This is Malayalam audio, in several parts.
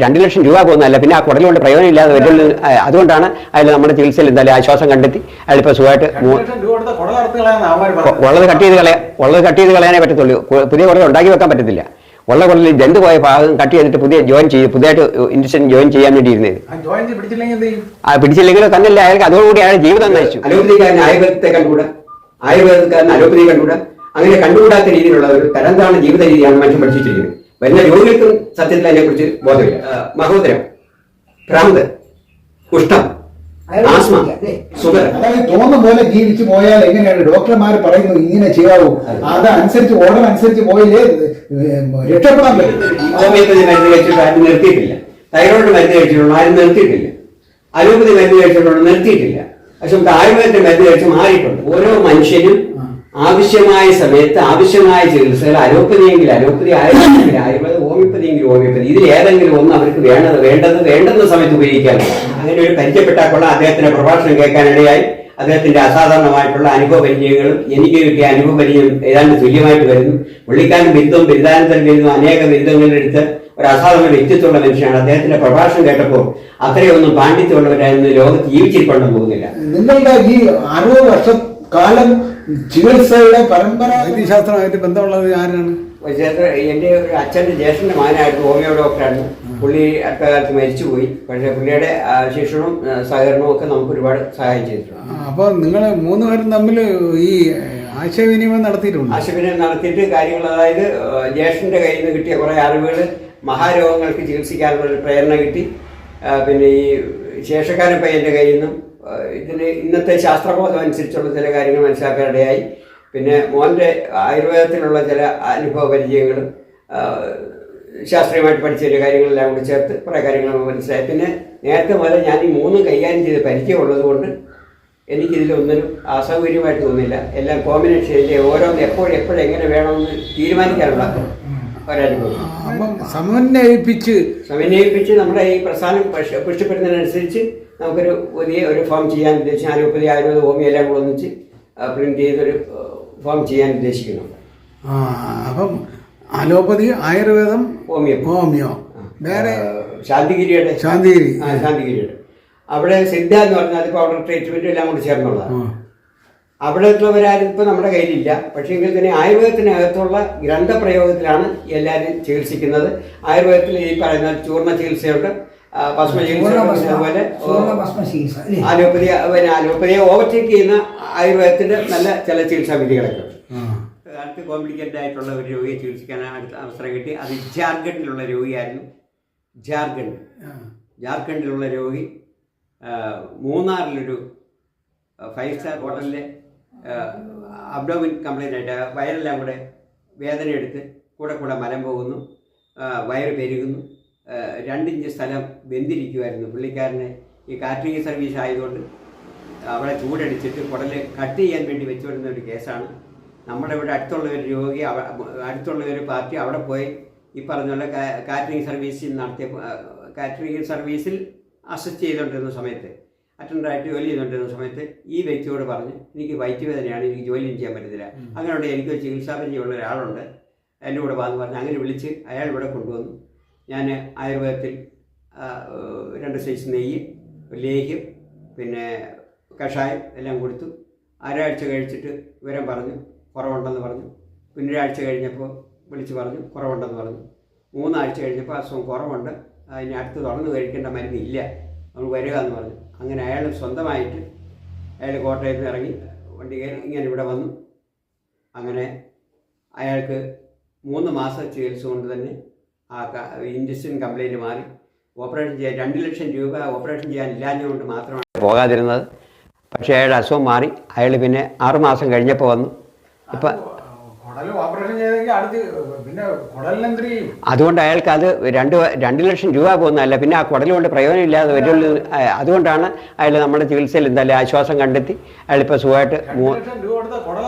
2 ലക്ഷം രൂപ പോകുന്നതല്ല, പിന്നെ ആ കുടൽ കൊണ്ട് പ്രയോജനം ഇല്ലാതെ വരുന്നത്. അതുകൊണ്ടാണ് അയാൾ നമ്മുടെ ചികിത്സയിൽ എന്തായാലും ആശ്വാസം കണ്ടെത്തി അയാളിപ്പോൾ സുഖമായിട്ട് ഉള്ളത് കട്ട് ചെയ്ത് കളയാനേ പറ്റത്തുള്ളൂ. പുതിയ കുടൽ ഉണ്ടാക്കി വെക്കാൻ പറ്റത്തില്ല. ഉള്ള കുടലിൽ ജന്തു പോയ ഭാഗം കട്ട് ചെയ്തിട്ട് പുതിയതായിട്ട് ഇൻഡസ്ട്രി ജോയിൻ ചെയ്യാൻ വേണ്ടി ഇരുന്നത്. പിടിച്ചില്ലെങ്കിൽ തന്നെയല്ല അയാൾക്ക് അതോടുകൂടി അയാൾ ജീവിതം നയിച്ചു. അലോപ്പതിക്കാരൻ ആയുർവേദത്തെ കണ്ടുകൂടാ, ആയുർവേദക്കാരൻ അലോപ്പതി കണ്ടുകൂടാ. അങ്ങനെ കണ്ടുകൂടാത്ത രീതിയിലുള്ള ഒരു തരംതാണ ജീവിത രീതിയാണ് മനുഷ്യൻ പഠിച്ചിരിക്കുന്നത്. വരുന്ന രോഗികൾക്കും സത്യത്തിൽ അതിനെക്കുറിച്ച് ബോധമില്ല. മഹോദരം, ഭ്രാന്ത്, കുഷ്ഠം, ആസ്മ, സുഗർ, അതായത് തോന്നുന്ന പോലെ ജീവിച്ചു പോയാൽ എങ്ങനെയാണ് ഡോക്ടർമാർ പറയുന്നത് ഇങ്ങനെ ചെയ്യാവൂ, അതനുസരിച്ച് ഓർഡർ അനുസരിച്ച് പോയില്ലേ രക്ഷപ്പെടാൻ പറ്റും. ഹോമിയോപ്പതി മരുന്ന് കഴിച്ചിട്ട് ആരും നിർത്തിയിട്ടില്ല. തൈറോയിഡ് മരുന്ന് കഴിച്ചിട്ടുള്ള ആരും നിർത്തിയിട്ടില്ല. അലോപ്പതി മരുന്ന് കഴിച്ചിട്ടുള്ള നിർത്തിയിട്ടില്ല. പക്ഷെ നമുക്ക് ആയുർവേദത്തിന്റെ മരുന്ന് കഴിച്ച് മാറിയിട്ടുണ്ട്. ഓരോ മനുഷ്യനും ആവശ്യമായ സമയത്ത് ആവശ്യമായ ചികിത്സകൾ അലോപ്പതിയെങ്കിൽ അലോപ്പതി, ആയുർവേദമെങ്കിൽ ആയുർവേദം, ഹോമിയോപ്പതിയെങ്കിൽ ഹോമിയോപ്പതി, ഇതിൽ ഏതെങ്കിലും ഒന്ന് അവർക്ക് വേണ്ടുന്ന സമയത്ത് ഉപയോഗിക്കാറുണ്ട്. അങ്ങനെ ഒരു പരിചയപ്പെട്ടാക്കുള്ള അദ്ദേഹത്തിന്റെ പ്രഭാഷണം കേൾക്കാനിടയായി. അദ്ദേഹത്തിന്റെ അസാധാരണമായിട്ടുള്ള അനുഭവ പരിചയങ്ങളും എനിക്ക് കിട്ടിയ അനുഭവ പരിചയം ഏതാണ്ട് തുല്യമായിട്ട് വരുന്നു. പുള്ളിക്കാരൻ ബിരുദവും ബിരുദാനന്തര ബിരുദവും അനേക ബിരുദങ്ങളിലെടുത്ത് ഒരു അസാധാരണ വ്യക്തിത്വമുള്ള മനുഷ്യനാണ്. അദ്ദേഹത്തിന്റെ പ്രഭാഷണം കേട്ടപ്പോൾ അത്രയൊന്നും പാണ്ഡിത്യമുള്ളവരായിരുന്നു ലോകത്ത് ജീവിച്ചിരിക്കൊണ്ടെന്ന് തോന്നുന്നില്ല. നിങ്ങളുടെ ഈ 60 വർഷക്കാലം ചികിത്സയുടെ പരമ്പര വൈദ്യശാസ്ത്രമായിട്ട് ബന്ധമുള്ളത് ആരാണ്? എൻ്റെ ഒരു അച്ഛൻ്റെ ജ്യേഷ്ഠൻ്റെ മകനായിരുന്നു, ഹോമിയോ ഡോക്ടറായിരുന്നു. പുള്ളി അടുത്ത കാലത്ത് മരിച്ചുപോയി. പക്ഷേ പുള്ളിയുടെ ശിക്ഷണവും സഹകരണവും ഒക്കെ നമുക്ക് ഒരുപാട് സഹായം ചെയ്തിട്ടുണ്ട്. അപ്പോൾ നിങ്ങൾ 3 പേരും തമ്മിൽ ഈ ആശയവിനിമയം നടത്തിയിട്ടുണ്ട്? ആശയവിനിമയം നടത്തിയിട്ട് കാര്യങ്ങൾ, അതായത് ജ്യേഷ്ഠൻ്റെ കയ്യിൽ നിന്ന് കിട്ടിയ കുറേ അറിവുകൾ, മഹാരോഗങ്ങൾക്ക് ചികിത്സിക്കാനുള്ള ഒരു പ്രേരണ കിട്ടി. പിന്നെ ഈ ശേഷക്കാരൻ പയ്യൻ്റെ കയ്യിൽ നിന്നും ഇതിന് ഇന്നത്തെ ശാസ്ത്രബോധം അനുസരിച്ചുള്ള ചില കാര്യങ്ങൾ മനസ്സിലാക്കാനിടയായി. പിന്നെ മോൻ്റെ ആയുർവേദത്തിലുള്ള ചില അനുഭവ പരിചയങ്ങളും ശാസ്ത്രീയമായിട്ട് പഠിച്ച ചില കാര്യങ്ങളെല്ലാം കൂടി ചേർത്ത് കുറേ കാര്യങ്ങൾ മനസ്സിലായി. പിന്നെ നേരത്തെ മുതൽ ഞാൻ ഈ 3 കൈകാര്യം ചെയ്ത് പരിചയമുള്ളത് കൊണ്ട് എനിക്കിതിലൊന്നിനും അസൗകര്യമായിട്ട് തോന്നില്ല. എല്ലാം കോമ്പിനേഷൻ ചെയ്ത് ഓരോന്ന് എപ്പോഴെങ്ങനെ വേണമെന്ന് തീരുമാനിക്കാനുള്ള ഒരനുഭവം. സമന്വയിപ്പിച്ച് നമ്മുടെ ഈ പ്രസ്ഥാനം പുഷ്ടിപ്പെടുന്നതിനനുസരിച്ച് നമുക്കൊരു ഒരു ഫോം ചെയ്യാൻ ഉദ്ദേശിച്ച് അലോപ്പതി, ആയുർവേദ, ഹോമിയോ എല്ലാം കൂടെ ഒന്നിച്ച് പ്രിന്റ് ചെയ്തൊരു ഫോം ചെയ്യാൻ ഉദ്ദേശിക്കുന്നുണ്ട്. അപ്പം അലോപ്പതി, ആയുർവേദം, ഹോമിയോ വേറെ ശാന്തിഗിരിയുടെ അവിടെ സിദ്ധ എന്ന് പറഞ്ഞാൽ അതിപ്പോൾ അവിടെ ട്രീറ്റ്മെൻറ്റും എല്ലാം കൂടി ചേർന്നുള്ളതാണ്. അവിടെ ഉള്ളവരാരും ഇപ്പോൾ നമ്മുടെ കയ്യിലില്ല. പക്ഷേ എങ്കിൽ തന്നെ ആയുർവേദത്തിനകത്തുള്ള ഗ്രന്ഥപ്രയോഗത്തിലാണ് എല്ലാവരും ചികിത്സിക്കുന്നത്. ആയുർവേദത്തിൽ ഈ പറയുന്ന ചൂർണ്ണ ചികിത്സയുണ്ട്, ഭസ്മ ചികിത്സ, അതുപോലെ അലോപ്പതിയെ ഓവർടേക്ക് ചെയ്യുന്ന ആയുർവേദത്തിന്റെ നല്ല ചില ചികിത്സാ വിധികളൊക്കെ കാലത്ത് കോംപ്ലിക്കേറ്റഡ് ആയിട്ടുള്ള ഒരു രോഗിയെ ചികിത്സിക്കാൻ അവസരം കിട്ടി. അത് ജാർഖണ്ഡിലുള്ള രോഗിയായിരുന്നു. ജാർഖണ്ഡിലുള്ള രോഗി മൂന്നാറിലൊരു 5 സ്റ്റാർ ഹോട്ടലിലെ അബ്ഡോമിൻ കംപ്ലൈൻ്റ് ആയിട്ട് വയറെല്ലാം കൂടെ വേദന എടുത്ത് കൂടെ മലം പോകുന്നു, വയറ് പെരുകുന്നു, 2 ഇഞ്ച് സ്ഥലം വെന്തിരിക്കുമായിരുന്നു. പുള്ളിക്കാരനെ ഈ കാറ്ററിംഗ് സർവീസ് ആയതുകൊണ്ട് അവിടെ ചൂടടിച്ചിട്ട് കുടല് കട്ട് ചെയ്യാൻ വേണ്ടി വെച്ചുവരുന്ന ഒരു കേസാണ്. നമ്മുടെ ഇവിടെ അടുത്തുള്ള ഒരു രോഗി, അടുത്തുള്ള ഒരു പാർട്ടി അവിടെ പോയി ഈ പറഞ്ഞുള്ള കാറ്ററിംഗ് സർവീസിൽ അസിസ്റ്റ് ചെയ്തുകൊണ്ടിരുന്ന സമയത്ത്, അറ്റൻഡറായിട്ട് ജോലി ചെയ്തുകൊണ്ടിരുന്ന സമയത്ത് ഈ വ്യക്തിയോട് പറഞ്ഞു, എനിക്ക് വയറ്റുവേദനയാണ്, എനിക്ക് ജോലിയും ചെയ്യാൻ പറ്റത്തില്ല. അങ്ങനെയുണ്ട് എനിക്കൊരു ചികിത്സാപരിചയമുള്ള ഒരാളുണ്ട്, എൻ്റെ കൂടെ വന്ന് പറഞ്ഞ് അങ്ങനെ വിളിച്ച് അയാൾ ഇവിടെ കൊണ്ടുവന്നു. ഞാൻ ആയുർവേദത്തിൽ 2 സൈസ് നെയ്യ്, ലേഹ്യം, പിന്നെ കഷായം എല്ലാം കൊടുത്തു. 1 ആഴ്ച കഴിച്ചിട്ട് വിവരം പറഞ്ഞു, കുറവുണ്ടെന്ന് പറഞ്ഞു. പിന്നെ 1 ആഴ്ച കഴിഞ്ഞപ്പോൾ വിളിച്ച് പറഞ്ഞു കുറവുണ്ടെന്ന് പറഞ്ഞു. 3 ആഴ്ച കഴിഞ്ഞപ്പോൾ അസുഖം കുറവുണ്ട്, അതിന് അടുത്ത് തുടർന്ന് കഴിക്കേണ്ട മരുന്നില്ല, നമ്മൾ വരിക എന്ന് പറഞ്ഞു. അങ്ങനെ അയാൾ സ്വന്തമായിട്ട് കോട്ടയത്ത് നിന്ന് ഇറങ്ങി വണ്ടി കയറി ഇങ്ങനെ ഇവിടെ വന്നു. അങ്ങനെ അയാൾക്ക് 3 മാസം ചികിത്സ കൊണ്ട് തന്നെ ആ ഇൻഡസ്ട്രിയൻ കംപ്ലൈൻറ്റ് മാറി. ഓപ്പറേഷൻ ചെയ്യാൻ 2 ലക്ഷം രൂപ ഓപ്പറേഷൻ ചെയ്യാൻ ഇല്ലാഞ്ഞുകൊണ്ട് മാത്രമാണ് പോകാതിരുന്നത്. പക്ഷേ അയാളുടെ അസുഖം മാറി. അയാൾ പിന്നെ 6 മാസം കഴിഞ്ഞപ്പോൾ വന്നു. ഇപ്പം അതുകൊണ്ട് അയാൾക്ക് അത് 2 ലക്ഷം രൂപ പോകുന്നതല്ല, പിന്നെ ആ കുടൽ കൊണ്ട് പ്രയോജനം ഇല്ലാതെ വരുള്ളൂ. അതുകൊണ്ടാണ് അയാൾ നമ്മുടെ ചികിത്സയിൽ എന്തായാലും ആശ്വാസം കണ്ടെത്തി അയാളിപ്പോൾ സുഖമായിട്ട്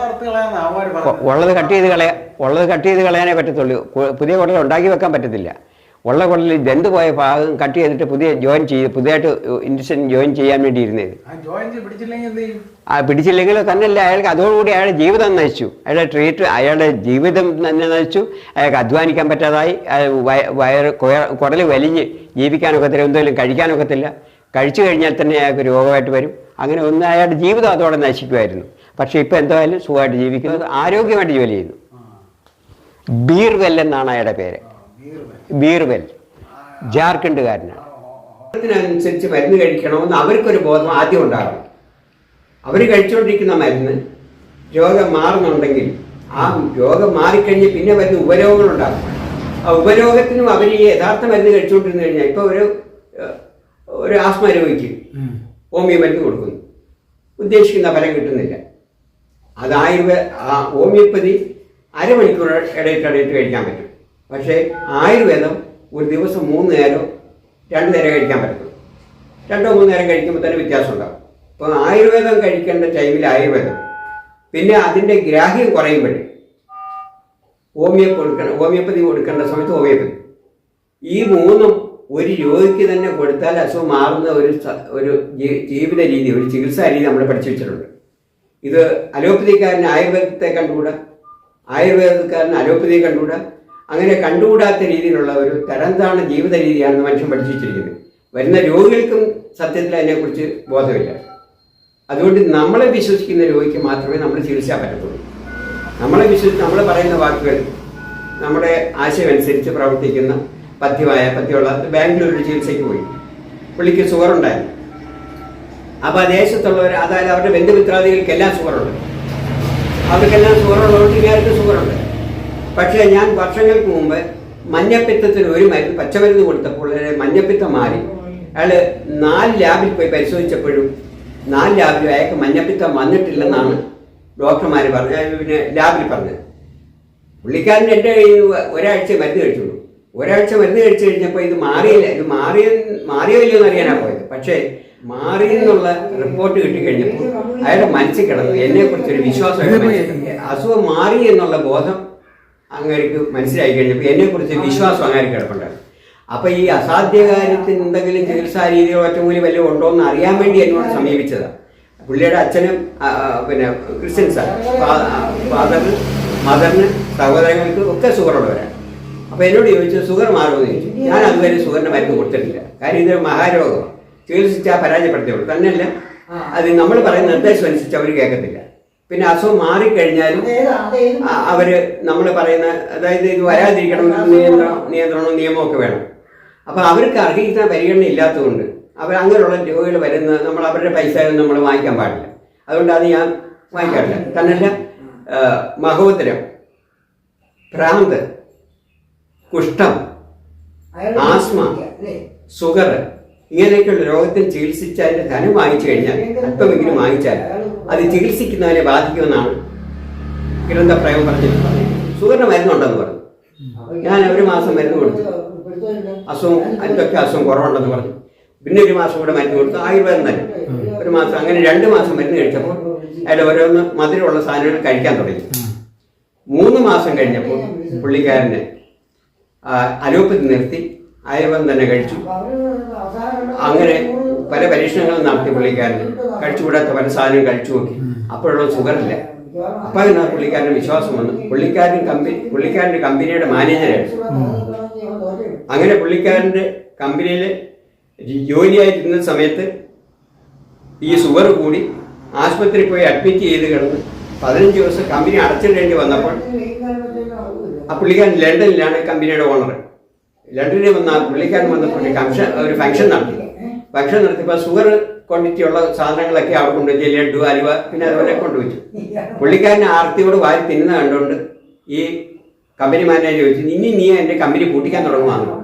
ഉള്ളത് കട്ട് ചെയ്ത് കളയാനേ പറ്റത്തുള്ളൂ. പുതിയ കുടൽ ഉണ്ടാക്കി വെക്കാൻ പറ്റത്തില്ല. ഉള്ള കുടലിൽ ജന്തു പോയ ഭാഗം കട്ട് ചെയ്തിട്ട് പുതിയതായിട്ട് ഇൻജക്ഷൻ ജോയിൻ ചെയ്യാൻ വേണ്ടി ഇരുന്നത്. പിടിച്ചില്ലെങ്കിൽ തന്നെയല്ല, അയാൾക്ക് അതോടുകൂടി അയാളുടെ ജീവിതം നശിച്ചു. അയാളുടെ ജീവിതം തന്നെ നശിച്ചു. അയാൾക്ക് അധ്വാനിക്കാൻ പറ്റാതായി. കുടൽ വലിഞ്ഞ് ജീവിക്കാനൊക്കത്തില്ല, എന്തെങ്കിലും കഴിക്കാനൊക്കത്തില്ല. കഴിച്ചു കഴിഞ്ഞാൽ തന്നെ അയാൾക്ക് രോഗമായിട്ട് വരും. അങ്ങനെ ഒന്ന് അയാളുടെ ജീവിതം അതോടെ നശിക്കുമായിരുന്നു. പക്ഷേ ഇപ്പം എന്തായാലും സുഖമായിട്ട് ജീവിക്കുന്നത്, ആരോഗ്യമായിട്ട് ജോലി ചെയ്യുന്നു. ബീർവെൽ എന്നാണ് അയാളുടെ പേര്. ബീർവെൽ ജാർഖണ്ഡുകാരനാണ്. അതിനനുസരിച്ച് മരുന്ന് കഴിക്കണമെന്ന് അവർക്കൊരു ബോധം ആദ്യം ഉണ്ടാകണം. അവർ കഴിച്ചുകൊണ്ടിരിക്കുന്ന മരുന്ന് രോഗം മാറുന്നുണ്ടെങ്കിൽ ആ രോഗം മാറിക്കഴിഞ്ഞ് പിന്നെ വരുന്ന ഉപരോഗങ്ങളുണ്ടാകും. ആ ഉപരോഗത്തിനും അവർ ഈ യഥാർത്ഥ മരുന്ന് കഴിച്ചുകൊണ്ടിരുന്നു കഴിഞ്ഞാൽ ഇപ്പോൾ ഒരു ആസ്മ രോഗിക്ക് ഹോമിയോ മരുന്ന് കൊടുക്കുന്നു, ഉദ്ദേശിക്കുന്ന ഫലം കിട്ടുന്നില്ല. അത് ഹോമിയോപ്പതി അരമണിക്കൂർ ഇടയിട്ട് കഴിക്കാൻ പറ്റും. പക്ഷേ ആയുർവേദം ഒരു ദിവസം 3 നേരം 2 നേരം കഴിക്കാൻ പറ്റും. 2-3 നേരം കഴിക്കുമ്പോൾ തന്നെ വ്യത്യാസം ഉണ്ടാകും. അപ്പോൾ ആയുർവേദം കഴിക്കേണ്ട ടൈമിൽ ആയുർവേദം, പിന്നെ അതിൻ്റെ ഗ്രാഹ്യം കുറയുമ്പോഴേ ഹോമിയോപ്പതി കൊടുക്കേണ്ട സമയത്ത് ഹോമിയോപ്പതി. ഈ 3ഉം ഒരു രോഗിക്ക് തന്നെ കൊടുത്താൽ അസുഖം മാറുന്ന ഒരു ജീവിത രീതി, ഒരു ചികിത്സാ രീതി നമ്മൾ പഠിച്ചു വെച്ചിട്ടുണ്ട്. ഇത് അലോപ്പതിക്കാരന് ആയുർവേദത്തെ കണ്ടുകൂടാ, ആയുർവേദക്കാരന് അലോപ്പതിയെ കണ്ടുകൂടാ. അങ്ങനെ കണ്ടുകൂടാത്ത രീതിയിലുള്ള ഒരു തരംതാണ ജീവിത രീതിയാണ് മനുഷ്യൻ പഠിച്ചു വെച്ചിരിക്കുന്നത്. വരുന്ന രോഗികൾക്കും സത്യത്തിൽ അതിനെക്കുറിച്ച് ബോധമില്ല. അതുകൊണ്ട് നമ്മളെ വിശ്വസിക്കുന്ന രോഗിക്ക് മാത്രമേ നമ്മൾ ചികിത്സിക്കാൻ പറ്റത്തുള്ളൂ. നമ്മളെ വിശ്വസിച്ച് നമ്മൾ പറയുന്ന വാക്കുകൾ നമ്മുടെ ആശയമനുസരിച്ച് പ്രവർത്തിക്കുന്ന പഥ്യമുള്ള ബാംഗ്ലൂരിൽ ചികിത്സയ്ക്ക് പോയി. പുള്ളിക്ക് ഷുഗർ ഉണ്ടായിരുന്നു. അപ്പോൾ ആ ദേശത്തുള്ളവർ, അതായത് അവരുടെ ബന്ധുമിത്രാദികൾക്കെല്ലാം ഷുഗറുണ്ട്. അവർക്കെല്ലാം ഷുഗറുള്ളതുകൊണ്ട് ഇയാൾക്ക് ഷുഗറുണ്ട്. പക്ഷേ ഞാൻ വർഷങ്ങൾക്ക് മുമ്പ് മഞ്ഞപ്പിത്തത്തിന് ഒരു മരുന്ന്, പച്ചമരുന്ന് കൊടുത്തപ്പോൾ മഞ്ഞപ്പിത്തം മാറി. അയാൾ 4 ലാബിൽ പോയി പരിശോധിച്ചപ്പോഴും 4 ലാബിലും അയാൾക്ക് മഞ്ഞപ്പിത്തം വന്നിട്ടില്ലെന്നാണ് ഡോക്ടർമാർ പിന്നെ ലാബിൽ പറഞ്ഞത്. പുള്ളിക്കാരൻ എൻ്റെ ഒരാഴ്ച മരുന്ന് കഴിച്ചുള്ളൂ. ഒരാഴ്ച മരുന്ന് കഴിച്ചു കഴിഞ്ഞപ്പോൾ ഇത് മാറിയില്ല. ഇത് മാറിയോ ഇല്ലയോ എന്ന് അറിയാനാണ് പോയത്. പക്ഷേ മാറിയെന്നുള്ള റിപ്പോർട്ട് കിട്ടിക്കഴിഞ്ഞപ്പോൾ അയാളുടെ മനസ്സിൽ കിടന്നു എന്നെക്കുറിച്ചൊരു വിശ്വാസം. അസുഖം മാറി എന്നുള്ള ബോധം അങ്ങേർക്ക് മനസ്സിലായി കഴിഞ്ഞപ്പോൾ എന്നെക്കുറിച്ച് വിശ്വാസം അങ്ങേർക്ക് കിടപ്പുണ്ടായിരുന്നു. അപ്പോൾ ഈ അസാധ്യ കാര്യത്തിന് എന്തെങ്കിലും ചികിത്സാ രീതികളോ ഒറ്റമൂലി വല്ലതും ഉണ്ടോ എന്ന് അറിയാൻ വേണ്ടി എന്നോട് സമീപിച്ചതാണ്. പുള്ളിയുടെ അച്ഛനും പിന്നെ ക്രിസ്ത്യൻസാണ്. ഫാദറിന്, മദറിന്, സഹോദരങ്ങൾക്ക് ഒക്കെ ഷുഗറുള്ളവരാണ്. അപ്പോൾ എന്നോട് ചോദിച്ചു ഷുഗർ മാറുമെന്ന് ചോദിച്ചു. ഞാൻ അതുവരെ ഷുഗറിൻ്റെ മരുന്ന് കൊടുത്തിട്ടില്ല. കാര്യം ഇതൊരു മഹാരോഗമാണ്. ചികിത്സിച്ചാൽ പരാജയപ്പെടുത്തിയുള്ളൂ. തന്നെയല്ല, അത് നമ്മൾ പറയുന്ന നിർദ്ദേശം അനുസരിച്ച് അവർ കേൾക്കത്തില്ല. പിന്നെ അസുഖം മാറിക്കഴിഞ്ഞാലും അവർ നമ്മൾ പറയുന്ന, അതായത് ഇത് വരാതിരിക്കണമെങ്കിൽ നിയന്ത്രണവും നിയമവും ഒക്കെ വേണം. അപ്പോൾ അവർക്ക് അർഹിക്കുന്ന പരിഗണന ഇല്ലാത്തതുകൊണ്ട് അവർ അങ്ങനെയുള്ള രോഗികൾ വരുന്ന നമ്മൾ അവരുടെ പൈസ നമ്മൾ വാങ്ങിക്കാൻ പാടില്ല. അതുകൊണ്ട് അത് ഞാൻ വാങ്ങിക്കാറില്ല. തന്നല്ല, മഹോദരം, ഭ്രാന്ത്, കുഷ്ഠം, ആസ്മ, ഷുഗർ, ഇങ്ങനെയൊക്കെയുള്ള രോഗത്തിന് ചികിത്സിച്ച് അതിൻ്റെ ധനം വാങ്ങിച്ചു കഴിഞ്ഞാൽ, അല്പമെങ്കിലും വാങ്ങിച്ചാൽ അത് ചികിത്സിക്കുന്നവരെ ബാധിക്കുമെന്നാണ് ഗ്രന്ഥപ്രയോഗം പറഞ്ഞിട്ടുള്ളത്. ഷുഗറിന് മരുന്നുണ്ടെന്ന് പറഞ്ഞു. ഞാൻ 1 മാസം മരുന്ന് കൊടുത്തു. അതിൻ്റെയൊക്കെ അസുഖം കുറവുണ്ടെന്ന് പറഞ്ഞു. പിന്നെ 1 മാസം കൂടെ മരുന്ന് കൊടുത്തു. ആയുർവേദം തന്നെ 1 മാസം. അങ്ങനെ 2 മാസം മരുന്ന് കഴിച്ചപ്പോൾ അയാൾ ഓരോന്ന് മധുരമുള്ള സാധനങ്ങൾ കഴിക്കാൻ തുടങ്ങി. 3 മാസം കഴിഞ്ഞപ്പോൾ പുള്ളിക്കാരനെ അലോപ്പതി നിർത്തി ആയുർവേദം തന്നെ കഴിച്ചു. അങ്ങനെ പല പരീക്ഷണങ്ങളും നടത്തി. പുള്ളിക്കാരന് കഴിച്ചുകൂടാത്ത പല സാധനവും കഴിച്ചു നോക്കി. അപ്പോഴുള്ള ഷുഗറില്ല. അപ്പോൾ എന്നാ പുള്ളിക്കാരൻ്റെ വിശ്വാസം വന്നു. പുള്ളിക്കാരൻ്റെ കമ്പനിയുടെ മാനേജരായിരുന്നു. അങ്ങനെ പുള്ളിക്കാരൻ്റെ കമ്പനിയിൽ ജോലിയായിരുന്ന സമയത്ത് ഈ ഷുഗർ കൂടി ആശുപത്രിയിൽ പോയി അഡ്മിറ്റ് ചെയ്ത് കിടന്ന് 15 ദിവസം കമ്പനി അടച്ചിടേണ്ടി വന്നപ്പോൾ ആ പുള്ളിക്കാരൻ ലണ്ടനിലാണ് കമ്പനിയുടെ ഓണർ. ലണ്ടനിൽ വന്ന പുള്ളിക്കാരൻ വന്നപ്പോൾ ഒരു ഫംഗ്ഷൻ നടത്തിയപ്പോൾ ഷുഗർ ക്വാണ്ടിറ്റി ഉള്ള സാധനങ്ങളൊക്കെ അവിടെ കൊണ്ടുവച്ചു. ലഡു, അലുവ, പിന്നെ അതുപോലെ കൊണ്ടുവച്ചു. പുള്ളിക്കാരനെ ആർത്തിയോട് വാരി തിന്നുന്ന കണ്ടുകൊണ്ട് ഈ കമ്പനി മാനേജർ ചോദിച്ചു, നീ എൻ്റെ കമ്പനി പൂട്ടിക്കാൻ തുടങ്ങുവാണോ?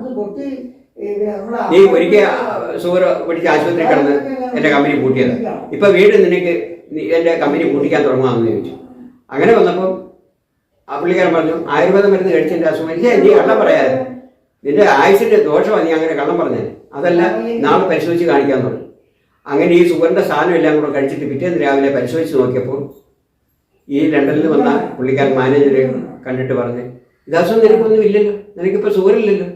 നീ ഒരിക്കൽ ഷുഗർ പിടിച്ച് ആശുപത്രി കിടന്ന് എൻ്റെ കമ്പനി പൂട്ടിയത്, ഇപ്പം വീട് നിനക്ക് എൻ്റെ കമ്പനി പൂട്ടിക്കാൻ തുടങ്ങുവാണെന്ന് ചോദിച്ചു. അങ്ങനെ വന്നപ്പോൾ ആ പുള്ളിക്കാരൻ പറഞ്ഞു, ആയുർവേദ മരുന്ന് കഴിച്ചതിൻ്റെ അസുഖം നീ കള്ളം പറയാതെ, നിന്റെ ആയുസിൻ്റെ ദോഷമാണ് നീ അങ്ങനെ കള്ളം പറഞ്ഞത്, അതല്ല നാളെ പരിശോധിച്ച് കാണിക്കാൻ തുടങ്ങി. അങ്ങനെ ഈ ഷുഗറിൻ്റെ സാധനം എല്ലാം കൂടെ കഴിച്ചിട്ട് പിറ്റേന്ന് രാവിലെ പരിശോധിച്ച് നോക്കിയപ്പോൾ ഈ ലണ്ടനിൽ വന്ന പുള്ളിക്കാരൻ മാനേജർ കണ്ടിട്ട് പറഞ്ഞ്, ഇതസുഖം നിനക്കൊന്നും ഇല്ലല്ലോ, നിനക്കിപ്പോൾ ഷുഗറില്ലല്ലോ,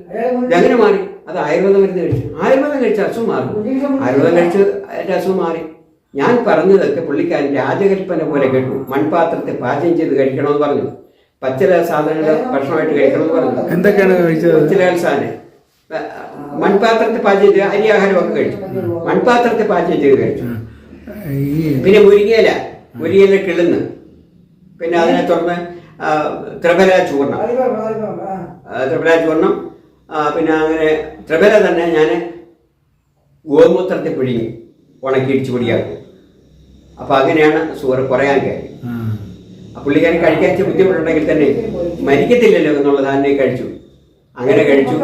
ഇതെങ്ങനെ മാറി? അത് ആയുർവേദ മരുന്ന് കഴിച്ചു. ആയുർവേദം കഴിച്ച അസുഖം മാറി. ആയുർവേദം കഴിച്ച് എൻ്റെ അസുഖം മാറി. ഞാൻ പറഞ്ഞതൊക്കെ പുള്ളിക്കാരൻ രാജകൽപ്പന പോലെ കേട്ടു. മൺപാത്രത്തെ പാചകം ചെയ്ത് കഴിക്കണമെന്ന് പറഞ്ഞു. പച്ചില സാധനങ്ങൾ ഭക്ഷണമായിട്ട് കഴിക്കണമെന്ന് പറഞ്ഞു. എന്തൊക്കെയാണ് കഴിച്ചത്? പച്ചില സാധനം മൺപാത്രത്തെ പാചകം ചെയ്ത് അരി ആഹാരമൊക്കെ കഴിച്ചു. മൺപാത്രത്തെ പാചകം ചെയ്ത് കഴിച്ചു. പിന്നെ മുരിങ്ങയില കിളുന്ന്, പിന്നെ അതിനെ തുടർന്ന് ത്രിഫല ചൂർണം, പിന്നെ അങ്ങനെ ത്രിഫല തന്നെ ഞാൻ ഗോമൂത്രത്തെ പിഴിഞ്ഞ് ഉണക്കിയിടിച്ച് പൊടിയാക്കും. അപ്പം അങ്ങനെയാണ് ഷുഗർ കുറയാൻ കാര്യം. പുള്ളിക്കാരൻ കഴിക്കാൻ ബുദ്ധിമുട്ടുണ്ടെങ്കിൽ തന്നെ മരിക്കത്തില്ലല്ലോ എന്നുള്ള ധാരണയെ കഴിച്ചു. അങ്ങനെ കഴിച്ചു,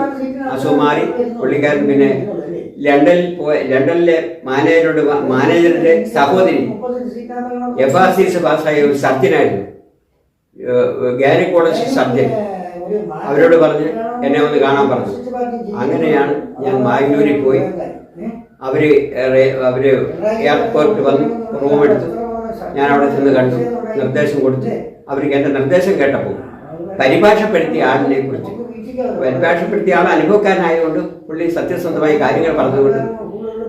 അസുഖം മാറി. പുള്ളിക്കാരൻ പിന്നെ ലണ്ടനിലെ മാനേജറുടെ സഹോദരി FRCS പാസ്സായ ഒരു സർജനായിരുന്നു, ഗൈനക്കോളജിസ്റ്റ് സർജൻ. അവരോട് പറഞ്ഞ് എന്നെ ഒന്ന് കാണാൻ പറഞ്ഞു. അങ്ങനെയാണ് ഞാൻ ബാംഗ്ലൂരിൽ പോയി. അവര് എയർപോർട്ടിൽ വന്ന് റൂം എടുത്തു. ഞാൻ അവിടെ ചെന്ന് കണ്ടു, നിർദ്ദേശം കൊടുത്തു. അവർക്ക് എൻ്റെ നിർദ്ദേശം കേട്ടപ്പോൾ പരിഭാഷപ്പെടുത്തിയ ആളിനെ കുറിച്ച്, പരിഭാഷപ്പെടുത്തിയ ആൾ അനുഭവക്കാരനായതുകൊണ്ട് പുള്ളി സത്യസന്ധമായി കാര്യങ്ങൾ പറഞ്ഞുകൊണ്ട്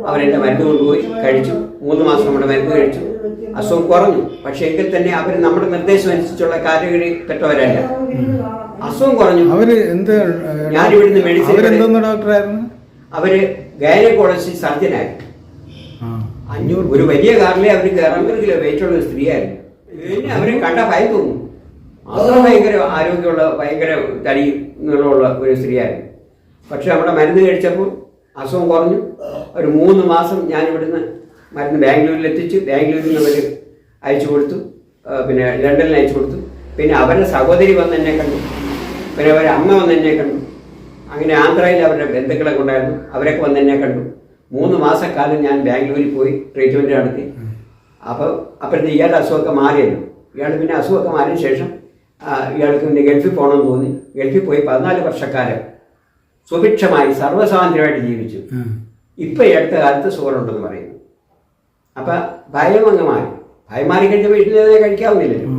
അവരെൻ്റെ മരുന്ന് കൊണ്ടുപോയി കഴിച്ചു. 3 മാസം നമ്മുടെ മരുന്ന് കഴിച്ചു. അസുഖം കുറഞ്ഞു. പക്ഷെ എങ്കിൽ തന്നെ അവർ നമ്മുടെ നിർദ്ദേശം അനുസരിച്ചുള്ള കാറ്റഗറി പെട്ടവരല്ല. അസുഖം കുറഞ്ഞു. ഞാനിവിടുന്ന് മെഡിസിൻ, അവര് ഗൈനക്കോളജിസ്റ്റ് സർജനായിരുന്നു. 500 ഒരു വലിയ കാറിലെ അവർ 50 കിലോ വെയിറ്റുള്ള ഒരു സ്ത്രീയായിരുന്നു. പിന്നെ അവരെ കണ്ട ഭയം തോന്നുന്നു. അത്ര ഭയങ്കര ആരോഗ്യമുള്ള, ഭയങ്കര തടി നീളമുള്ള ഒരു സ്ത്രീയായിരുന്നു. പക്ഷെ നമ്മുടെ മരുന്ന് കഴിച്ചപ്പോൾ അസുഖം കുറഞ്ഞു. ഒരു 3 മാസം ഞാനിവിടുന്ന് മരുന്ന് ബാംഗ്ലൂരിൽ എത്തിച്ചു. ബാംഗ്ലൂരിൽ നിന്ന് അവർ അയച്ചു കൊടുത്തു, പിന്നെ ലണ്ടനിൽ അയച്ചു കൊടുത്തു. പിന്നെ അവരുടെ സഹോദരി വന്ന് എന്നെ കണ്ടു, പിന്നെ അവരുടെ അമ്മ വന്ന് എന്നെ കണ്ടു. അങ്ങനെ ആന്ധ്രയിൽ അവരുടെ ബന്ധുക്കളൊക്കെ ഉണ്ടായിരുന്നു, അവരൊക്കെ വന്ന് എന്നെ കണ്ടു. 3 മാസക്കാലം ഞാൻ ബാംഗ്ലൂരിൽ പോയി ട്രീറ്റ്മെൻറ്റ് നടത്തി. അപ്പോഴത്തെ ഇയാളുടെ അസുഖമൊക്കെ മാറിയല്ലോ. ഇയാൾ പിന്നെ അസുഖമൊക്കെ മാറിയ ശേഷം ഇയാൾക്ക് പിന്നെ ഗൾഫിൽ പോകണമെന്ന് തോന്നി. ഗൾഫിൽ പോയി 14 വർഷക്കാലം സുഭിക്ഷമായി സർവ്വസ്വാതന്ത്ര്യമായിട്ട് ജീവിച്ചു. ഇപ്പം ഈ അടുത്ത കാലത്ത് ഷുഗറുണ്ടെന്ന് പറയുന്നു. അപ്പം ഭയം അങ്ങ് മാറി. ഭയം മാറിക്കഴിഞ്ഞ വീട്ടിൽ കഴിക്കാവുന്നില്ലല്ലോ.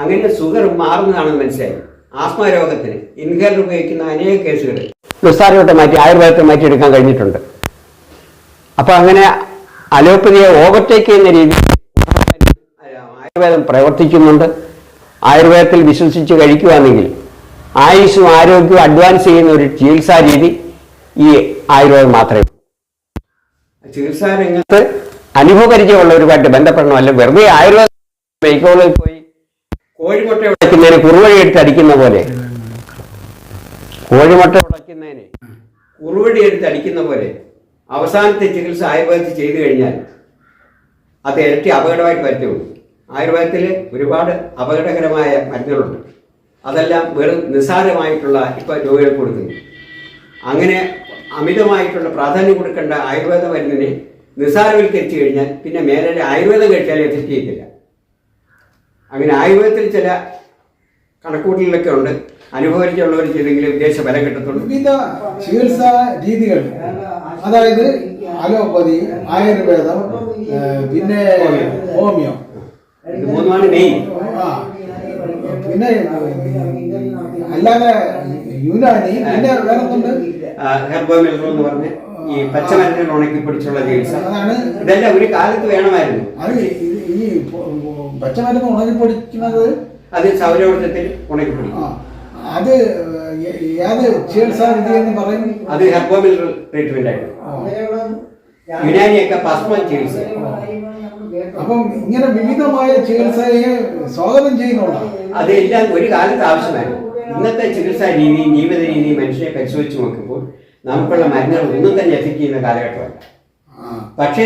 അങ്ങനെ ഷുഗർ മാറുന്നതാണെന്ന് മനസ്സിലായി. ആസ്മ രോഗത്തിന് ഇൻഹേലർ ഉപയോഗിക്കുന്ന അനേക കേസുകൾ നിസ്സാരമായിട്ട് മാറ്റി ആയുർവേദത്തെ മാറ്റിയെടുക്കാൻ കഴിഞ്ഞിട്ടുണ്ട്. അപ്പം അങ്ങനെ അലോപ്പതിയെ ഓവർടേക്ക് ചെയ്യുന്ന രീതിയിൽ ആയുർവേദം പ്രവർത്തിക്കുന്നുണ്ട്. ആയുർവേദത്തിൽ വിശ്വസിച്ച് കഴിക്കുകയാണെങ്കിൽ ആയുസ്സും ആരോഗ്യവും അഡ്വാൻസ് ചെയ്യുന്ന ഒരു ചികിത്സാ രീതി ഈ ആയുർവേദം മാത്രമേ. ചികിത്സാ രംഗത്ത് അനുഭവപരിചയമുള്ള ഒരുപാട് ബന്ധപ്പെടണമല്ല. വെറുതെ ആയുർവേദ മെഡിക്കോളിൽ പോയി കോഴിമുട്ട ഉടയ്ക്കുന്നതിന് കുറുവഴി എടുത്ത് അടിക്കുന്ന പോലെ, കോഴിമുട്ട ഉടയ്ക്കുന്നതിന് കുറുവഴി എടുത്ത് അടിക്കുന്ന പോലെ അവസാനത്തെ ചികിത്സ ആയുർവേദത്തിൽ ചെയ്തു കഴിഞ്ഞാൽ അത് ഇരട്ടി അപകടമായിട്ട് വരുത്തുള്ളൂ. ആയുർവേദത്തിൽ ഒരുപാട് അപകടകരമായ മരുന്നുകളുണ്ട്. അതെല്ലാം വെറും നിസ്സാരമായിട്ടുള്ള ഇപ്പോൾ രോഗികൾക്ക് കൊടുക്കുന്നു. അങ്ങനെ അമിതമായിട്ടുള്ള പ്രാധാന്യം കൊടുക്കേണ്ട ആയുർവേദ മരുന്നിനെ നിസ്സാരവൽക്കരിച്ചു കഴിഞ്ഞാൽ പിന്നെ മേലെ ആയുർവേദം കഴിച്ചാൽ എഫക്റ്റ് ചെയ്യത്തില്ല. അങ്ങനെ ആയുർവേദത്തിൽ ചില കണക്കൂട്ടലിലൊക്കെ ഉണ്ട്. അനുഭവിച്ചുള്ളവർ ചെയ്തെങ്കിലും വിദേശ ഫലം കിട്ടത്തുള്ളൂ. വിവിധ ചികിത്സാ രീതികൾ, അതായത് അലോപ്പതി, ആയുർവേദം, പിന്നെ ഹോമിയോ, ഇത് 3 മെയിൻ. പിന്നെ അല്ലാതെ യുനാനി, പിന്നെ വേറെ ഹെർബോമിൽർ എന്ന് പറഞ്ഞ് ഈ പച്ചമരുന്നുകൾ ഉണക്കി പിടിച്ചുള്ള ചികിത്സ. ഇതെല്ലാം ഒരു കാലത്ത് വേണമായിരുന്നു. അത് ഈ പച്ചമരുന്ന് ഉണക്കി പൊടിക്കുന്നത് അത് സൗരവൃത്തത്തിൽ ഉണക്കി പിടിക്കും. അത് ഏത് ചികിത്സാ വിധി എന്ന് പറയുന്നത്? അത് ഹെർബോമിൽർ ട്രീറ്റ്മെന്റ് ആയിരുന്നു. യുനാനിയൊക്കെ പസ്മ ചികിത്സ. അപ്പം ഇങ്ങനെ വിവിധമായ ചികിത്സയെ സ്വാഗതം ചെയ്യുന്നുണ്ടാണ്. അതെല്ലാം ഒരു കാലത്ത് ആവശ്യമായിരുന്നു. ഇന്നത്തെ ചികിത്സാ രീതി, ജീവിത രീതി മനുഷ്യനെ പരിശോധിച്ച് നോക്കുമ്പോൾ നമുക്കുള്ള മരുന്നുകൾ ഒന്നും തന്നെ എഫക്ട് ചെയ്യുന്ന കാലഘട്ടമല്ല. പക്ഷേ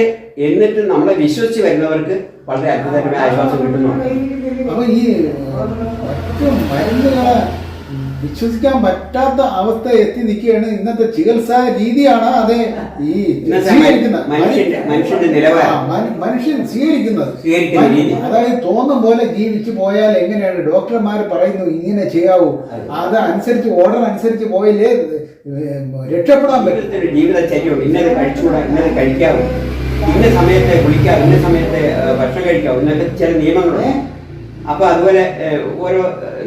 എന്നിട്ട് നമ്മളെ വിശ്വസിച്ച് വരുന്നവർക്ക് വളരെ അത്ഭുതകരമായ ആശ്വാസം കിട്ടുന്നുണ്ട്. അപ്പൊ ഈ മരുന്നുകളെ വിശ്വസിക്കാൻ പറ്റാത്ത അവസ്ഥ എത്തി നിൽക്കുകയാണ് ഇന്നത്തെ ചികിത്സാ രീതിയാണ്. അത് ഈ മനുഷ്യന്റെ നിലവാരം, മനുഷ്യൻ സ്വീകരിക്കുന്നത്. അതായത് തോന്നും പോലെ ജീവിച്ചു പോയാൽ എങ്ങനെയാണ്? ഡോക്ടർമാർ പറയുന്നു ഇങ്ങനെ ചെയ്യാവൂ, അത് അനുസരിച്ച് ഓർഡർ അനുസരിച്ച് പോയില്ലേ രക്ഷപ്പെടാൻ പറ്റും. ജീവിതചര്യമുണ്ട്. ഇന്നത് കഴിച്ചുകൂടാ, ഇന്നത് കഴിക്കാവൂ, ഇന്ന സമയത്തെ കുളിക്കാം, ഇന്ന സമയത്തെ ഭക്ഷണം കഴിക്കാവൂ, ഇന്നത്തെ ചില നിയമങ്ങളുണ്ട്. അപ്പോൾ അതുപോലെ ഓരോ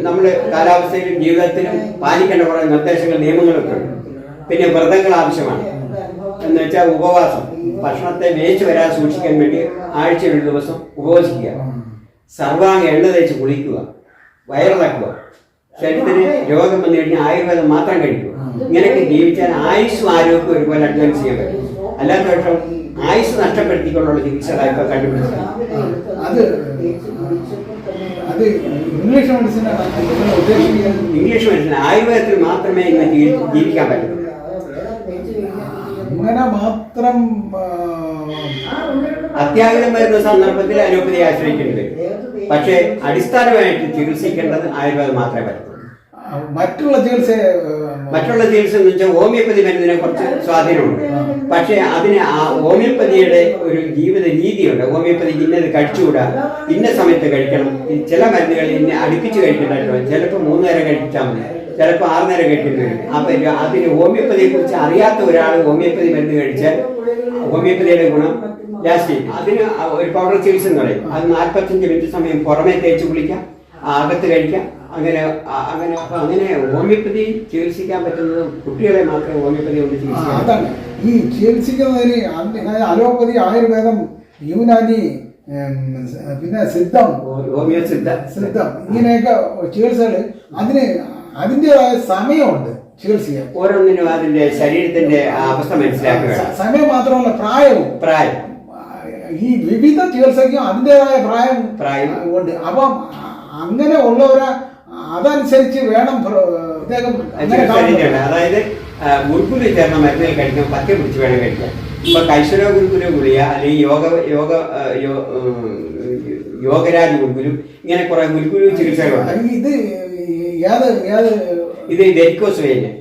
നമ്മൾ കാലാവസ്ഥയിലും ജീവിതത്തിലും പാലിക്കേണ്ട കുറേ നിർദ്ദേശങ്ങൾ നിയമങ്ങളൊക്കെ ഉണ്ട്. പിന്നെ വ്രതങ്ങൾ ആവശ്യമാണ്. എന്ന് വെച്ചാൽ ഉപവാസം, ഭക്ഷണത്തെ വേച്ച് വരാതെ സൂക്ഷിക്കാൻ വേണ്ടി ആഴ്ചയിൽ ഒരു ദിവസം ഉപവസിക്കുക, സർവാംഗ എണ്ണ തേച്ച് കുളിക്കുക, വയറിളക്കുക, ശരീരത്തിന് രോഗം വന്നു കഴിഞ്ഞാൽ ആയുർവേദം മാത്രം കഴിക്കുക. ഇങ്ങനെയൊക്കെ ജീവിച്ചാൽ ആയുസ്സും ആരോഗ്യവും ഒരുപോലെ അഡ്വാൻസ് ചെയ്യാൻ പറ്റും. അല്ലാത്ത പക്ഷം ആയുസ് നഷ്ടപ്പെടുത്തിക്കൊണ്ടുള്ള ചികിത്സകളാണ് ഇപ്പോൾ കണ്ടുപിടിച്ചത്. അത് ഇംഗ്ലീഷ് മെഡിസിൻ ആയുർവേദത്തിൽ മാത്രമേ ഇന്ന് ജീവിക്കാൻ പറ്റൂ. അങ്ങനെ മാത്രം അത്യാഹിതം വരുന്ന സന്ദർഭത്തിൽ അലോപ്പതി ആശ്രയിക്കേണ്ടി വരും. പക്ഷേ അടിസ്ഥാനമായിട്ട് ചികിത്സിക്കേണ്ടത് ആയുർവേദം മാത്രമേ പറ്റൂ. മറ്റുള്ള ചികിത്സ എന്ന് വെച്ചാൽ ഹോമിയോപ്പതി മരുന്നിനെ കുറച്ച് സ്വാധീനമുണ്ട്. പക്ഷേ അതിന് ആ ഹോമിയോപ്പതിയുടെ ഒരു ജീവിത രീതിയുണ്ട്. ഹോമിയോപ്പതി ഇന്നത് കഴിച്ചുകൂടാ, ഇന്ന സമയത്ത് കഴിക്കണം, ചില മരുന്നുകൾ ഇന്നെ അടുപ്പിച്ച് കഴിക്കേണ്ടതായിട്ട്, ചിലപ്പോൾ 3 നേരം കഴിച്ചാൽ മതി, ചിലപ്പോൾ 6 നേരം കഴിക്കേണ്ടി വരും. അപ്പം അതിന് ഹോമിയോപ്പതിയെ കുറിച്ച് അറിയാത്ത ഒരാൾ ഹോമിയോപ്പതി മരുന്ന് കഴിച്ചാൽ ഹോമിയോപ്പതിയുടെ ഗുണം ലാസ്റ്റ് ചെയ്യും. അതിന് ഒരു പൗഡർ ചികിത്സ എന്ന് പറയും. അത് 45 മിനിറ്റ് സമയം പുറമേ തേച്ച് കുളിക്കാം, അകത്ത് കഴിക്കാം. അങ്ങനെ ഹോമിയോപ്പതി ചികിത്സിക്കാൻ പറ്റുന്നത് കുട്ടികളെ മാത്രമേ ഹോമിയോപ്പതി കൊണ്ട് ചികിത്സിക്കാൻ. അതാണ് ഈ ചികിത്സിക്കുന്നതിന് അലോപ്പതി, ആയുർവേദം, യുനാനി, പിന്നെ സിദ്ധം, ഹോമിയോ സിദ്ധം ഇങ്ങനെയൊക്കെ ചികിത്സകൾ അതിൻ്റെതായ സമയമുണ്ട് ചികിത്സിക്കാൻ. ഓരോന്നിനും അതിന്റെ ശരീരത്തിന്റെ അവസ്ഥ മനസ്സിലാക്കുക. സമയം മാത്രമല്ല പ്രായം ഈ വിവിധ ചികിത്സയ്ക്കും അതിൻ്റെതായ പ്രായം ഉണ്ട്. അപ്പം അങ്ങനെ ഉള്ളവരെ അതനുസരിച്ച് വേണം അതായത് ഗുരുകുലു ചേർന്ന മരുന്നുകൾ കഴിക്കാൻ പത്യം പിടിച്ച് വേണം കഴിക്കാൻ. ഇപ്പൊ കൈശ്വര ഗുരുകുല ഗുളിക അല്ലെങ്കിൽ യോഗരാജ് ഗുരുകുലു, ഇങ്ങനെ കുറെ ഗുരുകുലു ചികിത്സകളുണ്ട്. ഇത് വെരിക്കോസ് വെയിന്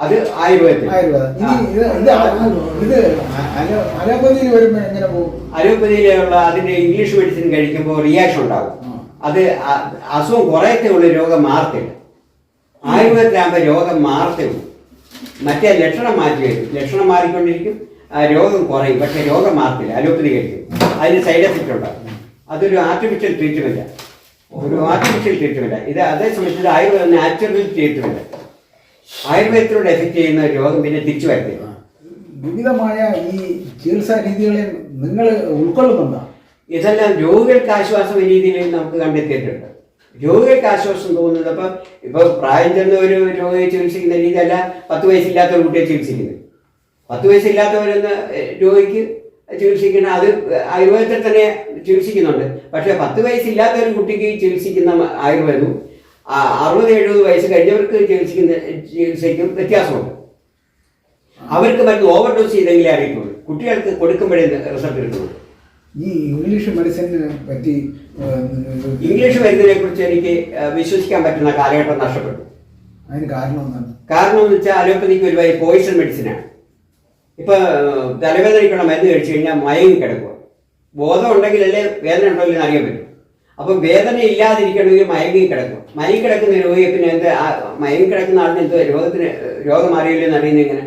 അത് ആയുർവേദത്തിൽ. അലോപ്പതിയിലുള്ള അതിന്റെ ഇംഗ്ലീഷ് മെഡിസിൻ കഴിക്കുമ്പോൾ റിയാക്ഷൻ ഉണ്ടാകും. അത് അസുഖം കുറയത്തേ ഉള്ളൂ, രോഗം മാറത്തില്ല. ആയുർവേദത്തിലാകുമ്പോൾ രോഗം മാറത്തേ ഉള്ളൂ. മറ്റേ ലക്ഷണം മാറ്റി വരും, ലക്ഷണം മാറിക്കൊണ്ടിരിക്കും, രോഗം കുറയും, പക്ഷെ രോഗം മാറത്തില്ല. അലോപ്പതി കഴിക്കും, അതിന് സൈഡ് എഫക്റ്റ് ഉണ്ടാകും. അതൊരു ആർട്ടിഫിഷ്യൽ ട്രീറ്റ്മെന്റ്. ഇത് അതേസമയത്ത് ആയുർവേദം നാച്ചുറൽ ട്രീറ്റ്മെന്റ്. ആയുർവേദത്തിലൂടെ എഫക്ട് ചെയ്യുന്ന രോഗം പിന്നെ തിരിച്ചു വരത്തില്ല. വിവിധമായ ഈ ചികിത്സാ രീതികളെ നിങ്ങൾ ഉൾക്കൊള്ളുന്നുണ്ടോ? ഇതെല്ലാം രോഗികൾക്ക് ആശ്വാസം രീതിയിൽ നമുക്ക് കണ്ടെത്തിയിട്ടുണ്ട്. രോഗികൾക്ക് ആശ്വാസം തോന്നുന്നത് ഇപ്പൊ പ്രായം ചെന്ന ഒരു രോഗിയെ ചികിത്സിക്കുന്ന രീതിയല്ല 10 വയസ്സില്ലാത്ത ഒരു കുട്ടിയെ ചികിത്സിക്കുന്നത്. 10 വയസ്സില്ലാത്തവരെന്ന രോഗിക്ക് ചികിത്സിക്കുന്ന അത് ആയുർവേദത്തിൽ തന്നെ ചികിത്സിക്കുന്നുണ്ട്. പക്ഷെ 10 വയസ്സില്ലാത്ത ഒരു കുട്ടിക്ക് ചികിത്സിക്കുന്ന ആയുർവേദവും 60-70 വയസ്സ് കഴിഞ്ഞവർക്ക് ചികിത്സിക്കുന്ന ചികിത്സയ്ക്കും വ്യത്യാസമുണ്ട്. അവർക്ക് മരുന്ന് ഓവർഡോസ് ചെയ്തെങ്കിലേ അറിയത്തുള്ളൂ. കുട്ടികൾക്ക് കൊടുക്കുമ്പോഴേ റിസൾട്ട് കിട്ടുള്ളൂ. ഈ ഇംഗ്ലീഷ് മെഡിസിനെ പറ്റി ഇംഗ്ലീഷ് മരുന്നിനെ കുറിച്ച് എനിക്ക് വിശ്വസിക്കാൻ പറ്റുന്ന കാലഘട്ടം നഷ്ടപ്പെട്ടു. അതിന് കാരണം എന്ന് വെച്ചാൽ അലോപ്പതിക്ക് ഒരു പോയിസൺ മെഡിസിനാണ്. ഇപ്പൊ തലവേദനയ്ക്കുള്ള മരുന്ന് കഴിച്ചു കഴിഞ്ഞാൽ മയങ്ങി കിടക്കുക. ബോധം ഉണ്ടെങ്കിലല്ലേ വേദന ഉണ്ടോ എന്ന് അറിയാൻ പറ്റും. അപ്പൊ വേദന ഇല്ലാതിരിക്കണമെങ്കിൽ മയങ്ങി കിടക്കും. മയങ്ങി കിടക്കുന്ന രോഗിയെ പിന്നെ മയങ്ങി കിടക്കുന്ന ആളിന് രോഗം മാറിയില്ലേ എന്ന് അറിയുന്നത് എങ്ങനെ?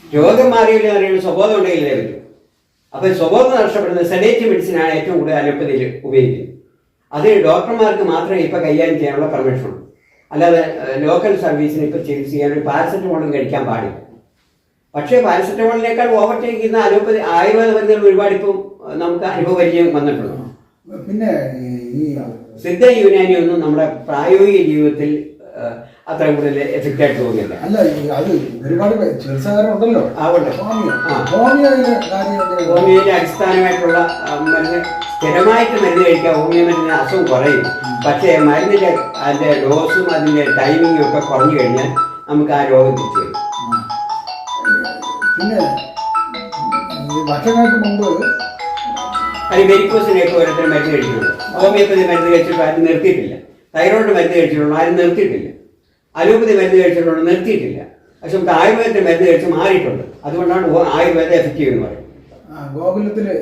രോഗം മാറിയില്ലേ എന്ന് അറിയുന്നത് സ്വബോധം ഉണ്ടെങ്കിലേ പറ്റും. അപ്പൊ സ്വബോധം നഷ്ടപ്പെടുന്ന സെഡേറ്റീവ് മെഡിസിനാണ് ഏറ്റവും കൂടുതൽ അലോപ്പതിയിൽ ഉപയോഗിക്കുന്നത്. അത് ഡോക്ടർമാർക്ക് മാത്രമേ ഇപ്പൊ കൈകാര്യം ചെയ്യാനുള്ള പെർമിഷൻ ഉള്ളൂ. അല്ലാതെ ലോക്കൽ സർവീസിന് ഇപ്പൊ ചികിത്സ ചെയ്യാൻ ഒരു പാരസെറ്റമോളും കഴിക്കാൻ പാടില്ല. പക്ഷേ പാരസെറ്റമോളിനേക്കാൾ ഓവർടേക്ക് ചെയ്യുന്ന അലോപ്പതി ആയുർവേദ മരുന്നുകൾ ഒരുപാട് ഇപ്പം നമുക്ക് അനുഭവപരിചയം വന്നിട്ടുണ്ട്. പിന്നെ ഈ സിദ്ധ യുനാനി ഒന്നും നമ്മുടെ പ്രായോഗിക ജീവിതത്തിൽ അത്ര കൂടുതൽ എഫക്റ്റ് ആയിട്ട് തോന്നില്ല. അല്ല, അത് ഒരുപാട് ചികിത്സകാരുണ്ടല്ലോ. ഹോമിയോയിലെ അടിസ്ഥാനമായിട്ടുള്ള മരുന്ന് സ്ഥിരമായിട്ട് മരുന്ന് കഴിക്കുക. ഹോമിയോ മരുന്നിന് അസുഖം കുറയും. പക്ഷേ മരുന്നിന്റെ അതിന്റെ ഡോസും അതിന്റെ ടൈമിങ്ങും ഒക്കെ കുറഞ്ഞു കഴിഞ്ഞാൽ നമുക്ക് ആ രോഗം തിരിച്ചു വരും. പിന്നെ വർഷങ്ങൾക്ക് മുമ്പ് വെരിക്കോസിനെയൊക്കെ ഓരോരുത്തർ മരുന്ന് കഴിച്ചിട്ടുണ്ട്. ഹോമിയോപ്പതി മരുന്ന് കഴിച്ചിട്ട് ആരും നിർത്തിയിട്ടില്ല. തൈറോയിഡ് മരുന്ന് കഴിച്ചിട്ടുള്ളൂ, ആരും നിർത്തിയിട്ടില്ല. അലോപ്പതി മരുന്ന് കഴിച്ചിട്ടുള്ളൂ, നിർത്തിയിട്ടില്ല. പക്ഷെ നമുക്ക് ആയുർവേദത്തിൽ മരുന്ന് കഴിച്ച് മാറിയിട്ടുണ്ട്. അതുകൊണ്ടാണ് ആയുർവേദം എഫക്റ്റീവ് എന്ന് പറയുന്നത്.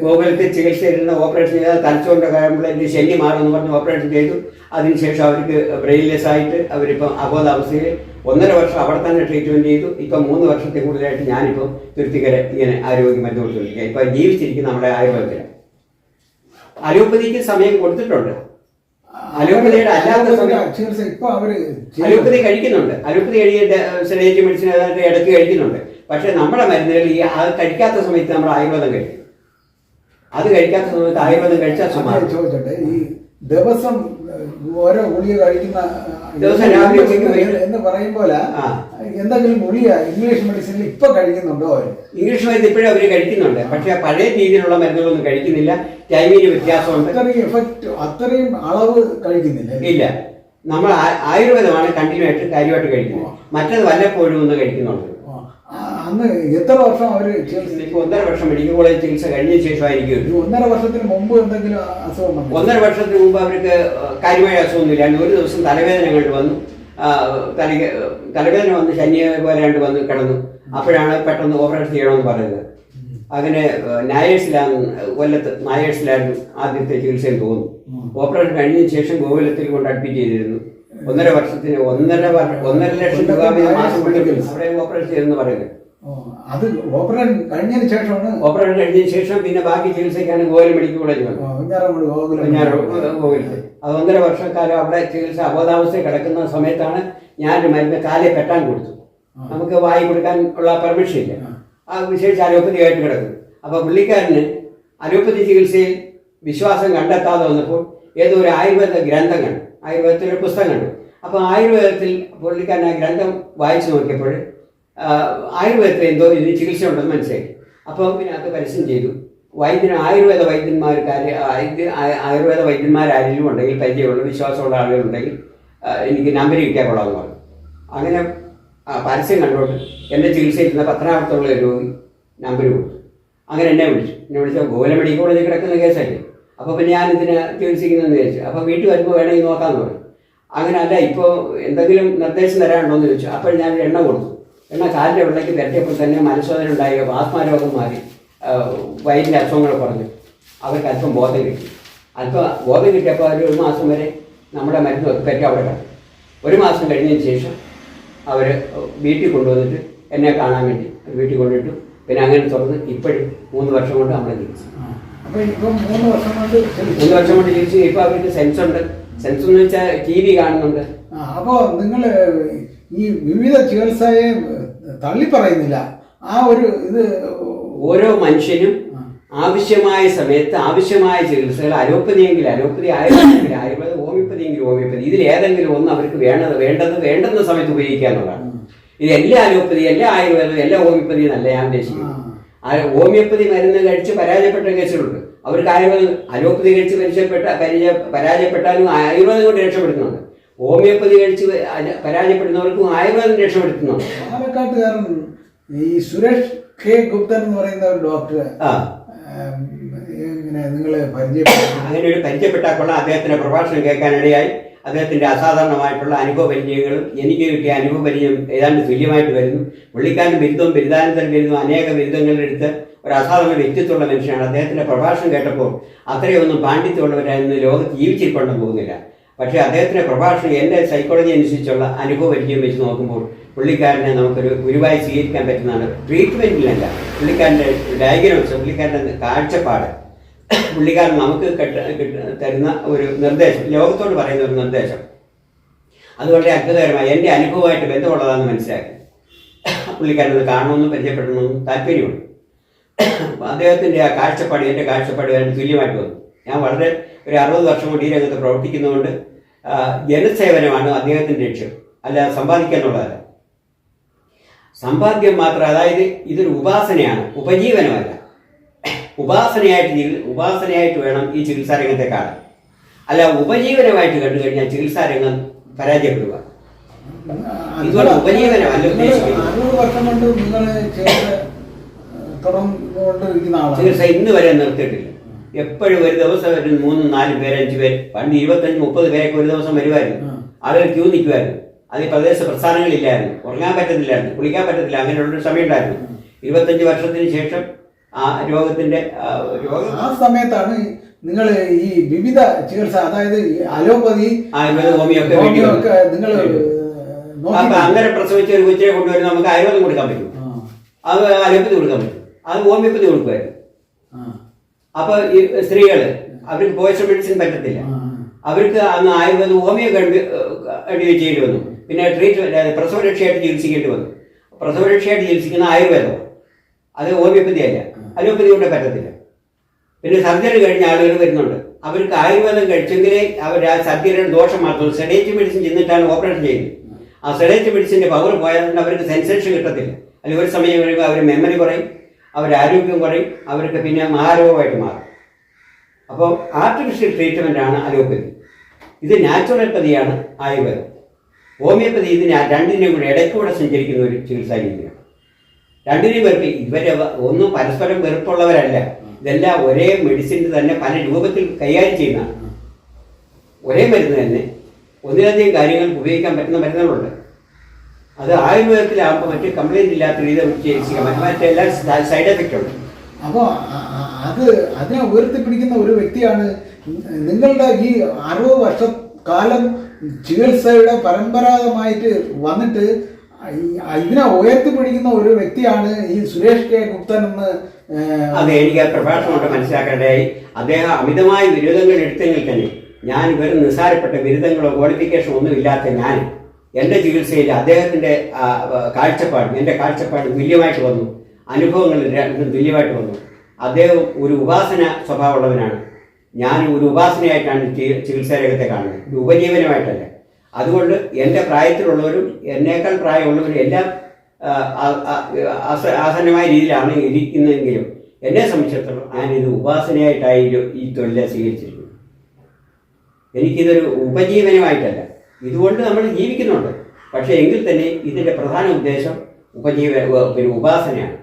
ഗോകുലത്തിൽ ചികിത്സ ചെയ്യുന്ന ഓപ്പറേഷൻ ചെയ്താൽ തലച്ചോറിൻ്റെ കയറുമ്പോഴേ ശല്യം മാറുമെന്ന് പറഞ്ഞ് ഓപ്പറേഷൻ ചെയ്തു. അതിനുശേഷം അവർക്ക് ബ്രെയിൻലെസ് ആയിട്ട് അവരിപ്പം അബോധാവസ്ഥയിൽ 1.5 വർഷം അവിടെ തന്നെ ട്രീറ്റ്മെൻറ്റ് ചെയ്തു. ഇപ്പം 3 വർഷത്തിൽ കൂടുതലായിട്ട് ഞാനിപ്പം തുരുത്തിക്കര ഇങ്ങനെ ആരോഗ്യ മരുന്ന് കൊടുത്തുകൊണ്ടിരിക്കുക. ഇപ്പം ജീവിച്ചിരിക്കുന്ന നമ്മുടെ ആയുർവേദത്തിലാണ്. അലോപ്പതിക്ക് സമയം കൊടുത്തിട്ടുണ്ട്. അലോപ്പതിയുടെ അല്ലാത്ത സമയം ചികിത്സ ഇപ്പൊ അവര് അലോപ്പതി കഴിക്കുന്നുണ്ട്. അലോപ്പതി സെഡേറ്റീവ് മെഡിസിൻ ഇടയ്ക്ക് കഴിക്കുന്നുണ്ട്. പക്ഷെ നമ്മുടെ മരുന്നുകൾ ഈ അത് കഴിക്കാത്ത സമയത്ത് നമ്മൾ ആയുർവേദം കഴിക്കും. അത് കഴിക്കാത്ത സമയത്ത് ആയുർവേദം കഴിച്ചാൽ ചോദിച്ചോട്ടെ, ഈ ദിവസം ഓരോ ഗുളിക കഴിക്കുന്ന ദിവസം രാവിലെ എന്ന് പറയുമ്പോൾ എന്തെങ്കിലും ഗുളിക ഇംഗ്ലീഷ് മെഡിസിനിൽ ഇപ്പൊ കഴിക്കുന്നുണ്ടോ അവര്? ഇംഗ്ലീഷ് മരുന്ന് ഇപ്പോഴും അവർ കഴിക്കുന്നുണ്ട്. പക്ഷെ പഴയ രീതിയിലുള്ള മരുന്നുകളൊന്നും കഴിക്കുന്നില്ല. ടൈമിന് വ്യത്യാസമുണ്ട്. അത്രയും അളവ് കഴിക്കുന്നില്ല. ഇല്ല, നമ്മൾ ആയുർവേദമാണ് കണ്ടിന്യൂ ആയിട്ട് കാര്യമായിട്ട് കഴിക്കുന്നത്. മറ്റത് വല്ലപ്പോഴും ഒന്ന് കഴിക്കുന്നുണ്ട്. അന്ന് എത്ര വർഷം അവര് ഇപ്പൊ 1.5 വർഷം മെഡിക്കൽ കോളേജ് ചികിത്സ കഴിഞ്ഞ ശേഷമായിരിക്കും. 1.5 വർഷത്തിന് മുമ്പ് എന്തെങ്കിലും അസുഖം വന്നു? 1.5 വർഷത്തിന് മുമ്പ് അവർക്ക് കാര്യമായ അസുഖമൊന്നുമില്ല. ഒരു ദിവസം തലവേദന കണ്ടു വന്നു. തലവേദന വന്ന് ശനിയെ പോലെയാണ്ട് വന്ന് കിടന്നു. അപ്പോഴാണ് പെട്ടെന്ന് ഓപ്പറേഷൻ ചെയ്യണമെന്ന് പറയുന്നത്. അങ്ങനെ കൊല്ലത്ത് നായേഴ്സിലായിരുന്നു ആദ്യത്തെ ചികിത്സയിൽ തോന്നുന്നു. ഓപ്പറേഷൻ കഴിഞ്ഞതിന് ശേഷം ഗോകുലത്തിൽ കൊണ്ട് അഡ്മിറ്റ് ചെയ്തിരുന്നു. 1.5 വർഷത്തിന് 1.5 ലക്ഷം രൂപ മാസം അവിടെ ഓപ്പറേഷൻ ചെയ്തെന്ന് പറയുന്നത്. അത് ഓപ്പറേഷൻ കഴിഞ്ഞതിന് ശേഷമാണ്. ഓപ്പറേഷൻ കഴിഞ്ഞതിന് ശേഷം പിന്നെ ബാക്കി ചികിത്സയ്ക്കാണ് ഗോകുലം മെഡിക്കൽ കോളേജ് ഗോകുലത്തിൽ. അത് 1.5 വർഷക്കാലം അവിടെ ചികിത്സ അബോധാവസ്ഥയിൽ കിടക്കുന്ന സമയത്താണ് ഞാനൊരു മരുന്ന് കാലെ പെട്ടാൻ കൊടുത്തു. നമുക്ക് വായി കൊടുക്കാൻ ഉള്ള പെർമിഷൻ ഇല്ല. ആ വിശേഷിച്ച് അലോപ്പതി ആയിട്ട് കിടക്കും. അപ്പോൾ പുള്ളിക്കാരന് അലോപ്പതി ചികിത്സയിൽ വിശ്വാസം കണ്ടെത്താതെ വന്നപ്പോൾ ഏതോ ഒരു ആയുർവേദ ഗ്രന്ഥം കണ്ടു. ആയുർവേദത്തിലൊരു പുസ്തകം കണ്ടു. അപ്പോൾ ആയുർവേദത്തിൽ പുള്ളിക്കാരൻ ആ ഗ്രന്ഥം വായിച്ചു നോക്കിയപ്പോൾ ആയുർവേദത്തിൽ എന്തോ ഇതിന് ചികിത്സ ഉണ്ടെന്ന് മനസ്സിലാക്കി. അപ്പോൾ ഇതിനകത്ത് പരസ്യം ചെയ്തു, ആയുർവേദ വൈദ്യന്മാരാരെങ്കിലും ഉണ്ടെങ്കിൽ, പരിചയമുള്ള വിശ്വാസമുള്ള ആളുകളുണ്ടെങ്കിൽ എനിക്ക് നമ്പർ കിട്ടിയാൽ കൊള്ളാമെന്ന് പറഞ്ഞു. അങ്ങനെ പരസ്യം കണ്ടുകൊണ്ട് എൻ്റെ ചികിത്സയിൽ പത്തനാപുരത്തുള്ള ഒരു രോഗി നമ്പർ കൊടുത്തു. അങ്ങനെ എന്നെ വിളിച്ചാൽ ഗോകുലം മെഡിക്കൽ കോളേജിൽ കിടക്കുന്ന കേസല്ലേ. അപ്പോൾ പിന്നെ ഞാനിതിന് ചികിത്സിക്കുന്നതെന്ന് ചോദിച്ചു. അപ്പോൾ വീട്ടിൽ വരുമ്പോൾ വേണമെങ്കിൽ നോക്കാമെന്ന് പറഞ്ഞു. അങ്ങനെ അല്ല, ഇപ്പോൾ എന്തെങ്കിലും നിർദ്ദേശം തരാനുണ്ടോ എന്ന് ചോദിച്ചു. അപ്പോൾ ഞാൻ എണ്ണ കൊടുത്തു. എണ്ണ കാലിൻ്റെ വെള്ളയ്ക്ക് തരട്ടിയപ്പോൾ തന്നെ മനസ്സോദന ഉണ്ടായി, ആസ്മാരോഗം മാറി, വയറ്റിൻ്റെ അസുഖങ്ങൾ പറഞ്ഞു. അവർക്ക് അല്പം ബോധം കിട്ടി. ബോധം കിട്ടിയപ്പോൾ അവർ 1 മാസം വരെ നമ്മുടെ മരുന്ന് പറ്റി അവിടെ കിടന്നു. 1 മാസം കഴിഞ്ഞതിന് ശേഷം അവർ വീട്ടിൽ കൊണ്ടുവന്നിട്ട് എന്നെ കാണാൻ വേണ്ടി വീട്ടിൽ കൊണ്ടിട്ടു. പിന്നെ അങ്ങനെ തുറന്ന് ഇപ്പോഴും 3 വർഷം കൊണ്ട് നമ്മളെ ചികിത്സിച്ചു. 3 വർഷം കൊണ്ട് ചികിത്സിച്ചു. ഇപ്പോൾ അവർക്ക് സെൻസ് ഉണ്ട്. സെൻസ് എന്ന് വെച്ചാൽ TV കാണുന്നുണ്ട്. അപ്പോൾ നിങ്ങൾ ഈ വിവിധ ചികിത്സയെ തള്ളി പറയുന്നില്ല. ആ ഒരു ഇത് ഓരോ മനുഷ്യനും ആവശ്യമായ സമയത്ത് ആവശ്യമായ ചികിത്സകൾ, അലോപ്പതിയെങ്കിൽ അലോപ്പതി, ആയുർവേദമെങ്കിൽ ആയുർവേദം, ഹോമിയോപ്പതിയെങ്കിൽ ഹോമിയോപ്പതി, ഇതിലേതെങ്കിലും ഒന്ന് അവർക്ക് വേണ്ടുന്ന സമയത്ത് ഉപയോഗിക്കുക എന്നുള്ളതാണ്. ഇത് എല്ലാ അലോപ്പതി, എല്ലാ ആയുർവേദം, എല്ലാ ഹോമിയോപ്പതി എന്നല്ല ഞാൻ ഉദ്ദേശിക്കുന്നത്. ഹോമിയോപ്പതി മരുന്ന് കഴിച്ച് പരാജയപ്പെട്ട കേസുകളുണ്ട്. അവർക്ക് ആയുർവേദം, അലോപ്പതി കഴിച്ച് പരാജയപ്പെട്ടാലും ആയുർവേദം കൊണ്ട് രക്ഷപ്പെടുത്തുന്നുണ്ട്. ഹോമിയോപ്പതി കഴിച്ച് പരാജയപ്പെടുന്നവർക്കും ആയുർവേദം രക്ഷപ്പെടുത്തുന്നുണ്ട്. പാലക്കാട്ടുകാരൻ ഈ സുരേഷ് കെ ഗുപ്തൻ എന്ന് പറയുന്ന ഒരു ഡോക്ടർ അങ്ങനെ ഒരു പരിചയപ്പെട്ടാൽ കൊള്ളാം. അദ്ദേഹത്തിന്റെ പ്രഭാഷണം കേൾക്കാനിടയായി. അദ്ദേഹത്തിന്റെ അസാധാരണമായിട്ടുള്ള അനുഭവ പരിചയങ്ങളും എനിക്ക് കിട്ടിയ അനുഭവ പരിചയം ഏതാണ്ട് തുല്യമായിട്ട് വരുന്നു. പുള്ളിക്കാരൻ ബിരുദവും ബിരുദാനന്തര ബിരുദവും അനേക ബിരുദങ്ങളിലെടുത്ത് ഒരു അസാധാരണ വ്യക്തിത്വമുള്ള മനുഷ്യനാണ്. അദ്ദേഹത്തിന്റെ പ്രഭാഷണം കേട്ടപ്പോൾ അത്രയൊന്നും പാണ്ഡിത്യമുള്ളവരായിരുന്നു ലോകത്ത് ജീവിച്ചിരിക്കൊണ്ടെന്ന് പോകുന്നില്ല. പക്ഷേ അദ്ദേഹത്തിന്റെ പ്രഭാഷണം എൻ്റെ സൈക്കോളജി അനുസരിച്ചുള്ള അനുഭവ പരിചയം വെച്ച് നോക്കുമ്പോൾ പുള്ളിക്കാരനെ നമുക്കൊരു ഗുരുവായി സ്വീകരിക്കാൻ പറ്റുന്നതാണ്. ട്രീറ്റ്മെൻറ്റിലല്ല, പുള്ളിക്കാരൻ്റെ ഡയഗ്നോസ്, പുള്ളിക്കാരൻ്റെ കാഴ്ചപ്പാട്, പുള്ളിക്കാരൻ നമുക്ക് തരുന്ന ഒരു നിർദ്ദേശം, ലോകത്തോട് പറയുന്ന ഒരു നിർദ്ദേശം, അത് വളരെ അത്ഭുതകരമായി എൻ്റെ അനുഭവമായിട്ട് ബന്ധമുള്ളതാണെന്ന് മനസ്സിലാക്കി. പുള്ളിക്കാരനത് കാണണമെന്നും പരിചയപ്പെടണമെന്നും താല്പര്യമുണ്ട്. അദ്ദേഹത്തിൻ്റെ ആ കാഴ്ചപ്പാട് എൻ്റെ കാഴ്ചപ്പാടുമായിട്ട് തുല്യമായിട്ട് വന്നു. ഞാൻ വളരെ ഒരു 60 വർഷം കൊണ്ട് ഈ രംഗത്ത് പ്രവർത്തിക്കുന്നതുകൊണ്ട് ജനസേവനമാണ് അദ്ദേഹത്തിൻ്റെ ലക്ഷ്യം, അല്ല സമ്പാദിക്കുക എന്നുള്ളതല്ല. സമ്പാദ്യം മാത്രം, അതായത് ഇതൊരു ഉപാസനയാണ്, ഉപജീവനമല്ല. ഉപാസനയായിട്ട് വേണം ഈ ചികിത്സാ രംഗത്തെ കാണാൻ. അല്ല ഉപജീവനമായിട്ട് കണ്ടു കഴിഞ്ഞാൽ ചികിത്സാ രംഗം പരാജയപ്പെടുക. ഇതുകൊണ്ട് ഉപജീവനമല്ല ഉദ്ദേശിക്കുന്നത്. ചികിത്സ ഇന്ന് വരെ നിർത്തിയിട്ടില്ല. എപ്പോഴും ഒരു ദിവസം 3, 4 പേര്, 5 പേര്, പണ്ട് 25, 30 പേരൊക്കെ ഒരു ദിവസം വരുമായിരുന്നു. ആളുകൾ ക്യൂ നിൽക്കുമായിരുന്നു. അത് ഈ പ്രദേശ പ്രസ്ഥാനങ്ങളില്ലായിരുന്നു, ഉറങ്ങാൻ പറ്റത്തില്ലായിരുന്നു, കുളിക്കാൻ പറ്റത്തില്ല, അങ്ങനെയുള്ളൊരു സമയം ഉണ്ടായിരുന്നു. 25 വർഷത്തിന് ശേഷം ആ രോഗത്തിന്റെ ആ സമയത്താണ് നിങ്ങൾ ഈ വിവിധ ചികിത്സ, അതായത് അലോപ്പതി, ആയുർവേദം, ഹോമിയോക്കെ നിങ്ങൾ അങ്ങനെ പ്രസവിച്ച ഒരു കൊച്ചിനെ കൊണ്ടുവരുന്ന നമുക്ക് ആയുർവേദം കൊടുക്കാൻ പറ്റും, അത് അലോപ്പതി കൊടുക്കാൻ പറ്റും, അത് ഹോമിയോപ്പതി കൊടുക്കുമായിരുന്നു. അപ്പൊ ഈ സ്ത്രീകള് അവർക്ക് പോയിസൺ മെഡിസിൻ പറ്റത്തില്ല. അവർക്ക് അന്ന് ആയുർവേദം ഹോമിയോ ചെയ്യേണ്ടി വന്നു. പിന്നെ പ്രസവരക്ഷയായിട്ട് ചികിത്സിക്കേണ്ടി വന്നു. പ്രസവരക്ഷയായിട്ട് ചികിത്സിക്കുന്ന ആയുർവേദം, അത് ഹോമിയോപ്പതി അല്ല. അലോപ്പതി കൊണ്ട് പറ്റത്തില്ല. പിന്നെ സർജറി കഴിഞ്ഞ ആളുകൾ വരുന്നുണ്ട്. അവർക്ക് ആയുർവേദം കഴിച്ചെങ്കിലേ അവർ ആ സർജറിയുടെ ദോഷം മാറ്റുള്ളൂ. സെഡേറ്റീവ് മെഡിസിൻ ചെന്നിട്ടാണ് ഓപ്പറേഷൻ ചെയ്യുന്നത്. ആ സെഡേറ്റീവ് മെഡിസിൻ്റെ പവർ പോയാൽ അവർക്ക് സെൻസേഷൻ കിട്ടത്തില്ല. അല്ലെങ്കിൽ ഒരു സമയം കഴിയുമ്പോൾ അവർ മെമ്മറി കുറയും, അവരുടെ ആരോഗ്യം കുറയും, അവർക്ക് പിന്നെ മഹാരോഗമായിട്ട് മാറും. അപ്പോൾ ആർട്ടിഫിഷ്യൽ ട്രീറ്റ്മെൻറ്റാണ് അലോപ്പതി. ഇത് നാച്ചുറോപ്പതിയാണ് ആയുർവേദം. ഹോമിയോപ്പതി ഇതിന് രണ്ടിനെയും കൂടെ ഇടയ്ക്കൂടെ സഞ്ചരിക്കുന്ന ഒരു ചികിത്സാ രീതിയാണ്. രണ്ടിനെയും പേർക്ക് ഇവരെ ഒന്നും പരസ്പരം വെറുപ്പുള്ളവരല്ല. ഇതെല്ലാം ഒരേ മെഡിസിൻ്റെ തന്നെ പല രൂപത്തിൽ കൈകാര്യം ചെയ്യുന്നതാണ്. ഒരേ മരുന്ന് തന്നെ ഒന്നിലധികം കാര്യങ്ങൾക്ക് ഉപയോഗിക്കാൻ പറ്റുന്ന മരുന്നുകളുണ്ട്. അത് ആയുർവേദത്തിലാകുമ്പോൾ മറ്റ് കംപ്ലൈൻറ്റ് ഇല്ലാത്ത രീതി ചികിത്സിക്കാം. മറ്റെല്ലാം സൈഡ് എഫക്റ്റ് ഉണ്ട്. അപ്പോൾ അതിനെ ഉയർത്തിപ്പിടിക്കുന്ന ഒരു വ്യക്തിയാണ് നിങ്ങളുടെ ഈ 60 വർഷക്കാലം ചികിത്സയുടെ പരമ്പരാഗതമായിട്ട് വന്നിട്ട് ഇതിനെ ഉയർത്തിപ്പിടിക്കുന്ന ഒരു വ്യക്തിയാണ് ഈ സുരേഷ് കെ ഗുപ്തൻ എന്ന്. അതെ, എനിക്ക് ആ പ്രഭാഷണം കൊണ്ട് മനസ്സിലാക്കേണ്ടതായി. അദ്ദേഹം അമിതമായ ബിരുദങ്ങൾ എടുത്തെങ്കിൽ തന്നെ ഞാൻ വെറും നിസ്സാരപ്പെട്ട ബിരുദങ്ങളോ ക്വാളിഫിക്കേഷനോ ഒന്നും ഇല്ലാത്ത ഞാൻ എൻ്റെ ചികിത്സയിൽ അദ്ദേഹത്തിൻ്റെ കാഴ്ചപ്പാട്, എൻ്റെ കാഴ്ചപ്പാട് തുല്യമായിട്ട് വന്നു. അനുഭവങ്ങൾ രണ്ടും തുല്യമായിട്ട് വന്നു. അദ്ദേഹം ഒരു ഉപാസന സ്വഭാവമുള്ളവനാണ്. ഞാൻ ഒരു ഉപാസനയായിട്ടാണ് ചികിത്സാ രംഗത്തെ കാണുന്നത്, ഒരു ഉപജീവനമായിട്ടല്ല. അതുകൊണ്ട് എൻ്റെ പ്രായത്തിലുള്ളവരും എന്നേക്കാൾ പ്രായമുള്ളവരും എല്ലാം ആസന്നമായ രീതിയിലാണ് ഇരിക്കുന്നതെങ്കിലും എന്നെ സംബന്ധിച്ചിടത്തോളം ഞാനിത് ഉപാസനയായിട്ടായിരുന്നു ഈ തൊഴിലെ സ്വീകരിച്ചിരിക്കുന്നത്. എനിക്കിതൊരു ഉപജീവനമായിട്ടല്ല. ഇതുകൊണ്ട് നമ്മൾ ജീവിക്കുന്നുണ്ട്. പക്ഷേ എങ്കിൽ തന്നെ ഇതിൻ്റെ പ്രധാന ഉദ്ദേശം ഒരു ഉപാസനയാണ്.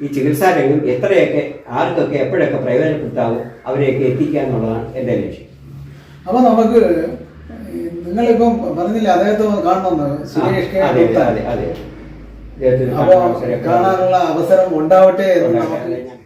ഈ ചികിത്സാ രംഗം എത്രയൊക്കെ ആർക്കൊക്കെ എപ്പോഴൊക്കെ പ്രയോജനപ്പെടുത്താവോ അവരെയൊക്കെ എത്തിക്കുക എന്നുള്ളതാണ് എൻ്റെ ലക്ഷ്യം. അപ്പോൾ നമുക്ക് നിങ്ങളിപ്പം പറഞ്ഞില്ല അദ്ദേഹത്തെ കാണണമെന്ന്, സുരേഷ് കെ ഗുപ്തൻ. അപ്പോൾ കാണാനുള്ള അവസരം ഉണ്ടാവട്ടെ എന്ന് നമുക്ക്